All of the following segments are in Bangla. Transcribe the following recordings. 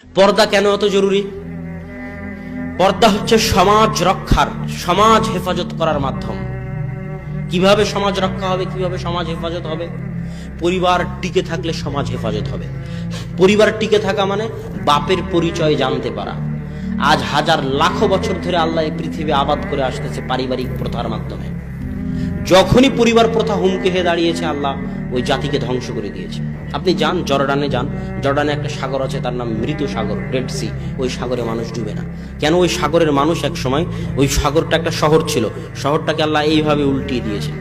পর্দা কেন এত জরুরি? পর্দা হচ্ছে সমাজ রক্ষার, সমাজ হেফাজত করার মাধ্যম। কিভাবে সমাজ রক্ষা হবে, কিভাবে সমাজ হেফাজত হবে? পরিবার টিকে থাকলে সমাজ হেফাজত হবে। পরিবার টিকে থাকা মানে বাপের পরিচয় জানতে পারা। আজ হাজার লাখো বছর ধরে আল্লাহ এই পৃথিবী আবাদ করে আসতেছে পারিবারিক প্রথার মাধ্যমে। যখনই পরিবার প্রথা হুমকি হয়ে দাঁড়িয়েছে, আল্লাহ ওই জাতিকে ধ্বংস করে দিয়েছে। আপনি যান জর্ডানে, যান জর্ডানে একটা সাগর আছে, তার নাম মৃত সাগর, ডেড সি। ওই সাগরে মানুষ ডুবে না কেন? ওই সাগরের মানুষ এক সময়, ওই সাগরটা একটা শহর ছিল, শহরটাকে আল্লাহ এইভাবে উল্টিয়ে দিয়েছেন।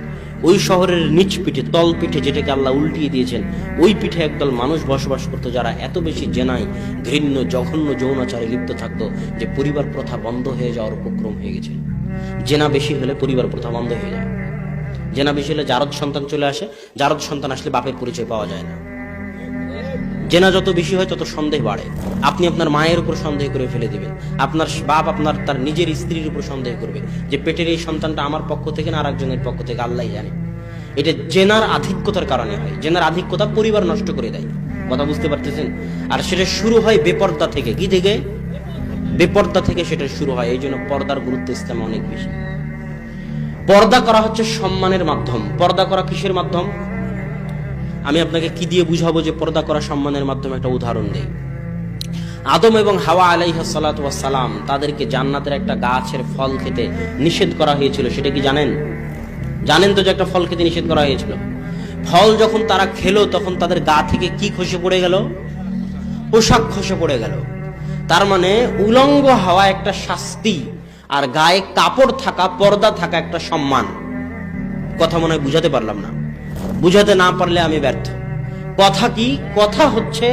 ওই শহরের নিচ পিঠে, তল পিঠে যেটাকে আল্লাহ উল্টিয়ে দিয়েছেন, ওই পিঠে একদল মানুষ বসবাস করতো, যারা এত বেশি জেনায়, ঘৃণ্য জঘন্য যৌনাচারে লিপ্ত থাকতো যে পরিবার প্রথা বন্ধ হয়ে যাওয়ার উপক্রম হয়ে গেছে। জেনা বেশি হলে পরিবার প্রথা বন্ধ হয়ে যায়। জেনা বেশি হলে জারদ সন্তান চলে আসে, জারদ সন্তান আসলে বাপের পরিচয় পাওয়া যায় না। জেনা যত বেশি হয় তত সন্দেহ বাড়ে। আপনি আপনার মায়ের উপর সন্দেহ করে ফেলে দিবেন, আপনার বাপ তার নিজের স্ত্রীর উপর সন্দেহ করবে যে পেটের এই সন্তানটা আমার পক্ষ থেকে না আরেকজনের পক্ষ থেকে, আল্লাহই জানে। এটা জেনার আধিক্যতার কারণে হয়। জেনার আধিক্যতা পরিবার নষ্ট করে দেয়। কথা বুঝতে পারতেছেন? আর সেটা শুরু হয় বেপর্দা থেকে। কি থেকে? বেপর্দা থেকে সেটা শুরু হয়। এই জন্য পর্দার গুরুত্ব ইসলামে অনেক বেশি। পর্দা করা হচ্ছে সম্মানের মাধ্যম। পর্দা করা কিসের মাধ্যম? আমি আপনাকে কি দিয়ে বুঝাবো যে পর্দা করা সম্মানের মাধ্যমে? একটা উদাহরণ দেই। আদম এবং হাওয়া আলাইহিস সালাতু ওয়াস সালাম, তাদেরকে জান্নাতের একটা গাছের ফল খেতে নিষেধ করা হয়েছিল। সেটা কি জানেন? জানেন তো যে একটা ফল খেতে নিষেধ করা হয়েছিল। ফল যখন তারা খেলো, তখন তাদের গা থেকে কি খসে পড়ে গেল? পোশাক খসে পড়ে গেল। তার মানে উলঙ্গ হওয়া একটা শাস্তি, আর গায়ে কাপড় থাকা, পর্দা থাকা একটা সম্মান। কথা মনে হয় বুঝাতে পারলাম না। বুঝাতে না পারলে আমি ব্যর্থ। কথা কি? কথা হচ্ছে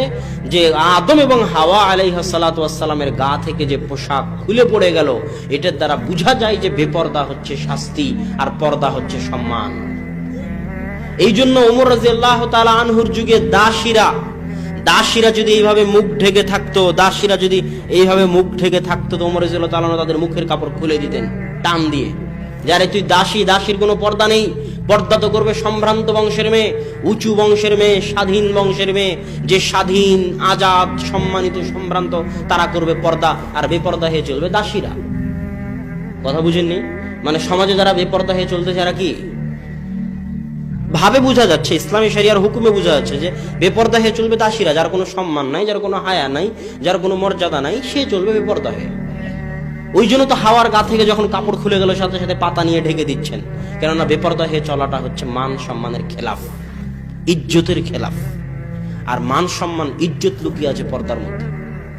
যে আদম এবং হাওয়া আলাইহিস সালাতু ওয়াস সালামের গা থেকে যে পোশাক খুলে পড়ে গেল, এটার দ্বারা বোঝা যায় যে বেপর্দা হচ্ছে শাস্তি আর পর্দা হচ্ছে সম্মান। এই জন্য ওমর রাদিয়াল্লাহু তাআলা আনহুর যুগে দাসীরা যদি এইভাবে মুখ ঢেকে থাকতো, দাসীরা যদি এইভাবে মুখ ঢেকে থাকতো, তো ওমর রাদিয়াল্লাহু তাআলা তাদের মুখের কাপড় খুলে দিতেন টান দিয়ে। যারে তুই দাসী, দাসীর কোনো পর্দা নেই। পর্দা তো করবে সম্ভ্রান্ত বংশের মেয়ে, উঁচু বংশের মেয়ে, স্বাধীন বংশের মেয়ে। যে স্বাধীন, আজাদ, সম্মানিত, সম্ভ্রান্ত, তারা করবে পর্দা, আর বেপর্দা হয়ে চলবে দাসীরা। কথা বুঝেননি? মানে সমাজে যারা বেপর্দা হয়ে চলতে, যারা কি ভাবে বোঝা যাচ্ছে, ইসলামী শরিয়ার হুকুমে বোঝা যাচ্ছে যে বেপর্দা হয়ে চলবে দাসীরা। যার কোনো সম্মান নাই, যার কোনো হায়া নাই, যার কোনো মর্যাদা নাই, সে চলবে বেপর্দা হয়ে। ওই জন্য তো হাওয়ার গা থেকে যখন কাপড় খুলে গেল, সাথে সাথে পাতা নিয়ে ঢেকে দিচ্ছেন। কেননা বেপর্দা হয়ে চলাটা হচ্ছে মান সম্মানের খেলাফ, ইজ্জতের খেলাফ। আর মান সম্মান, ইজ্জত লুকিয়ে আছে পর্দার মধ্যে।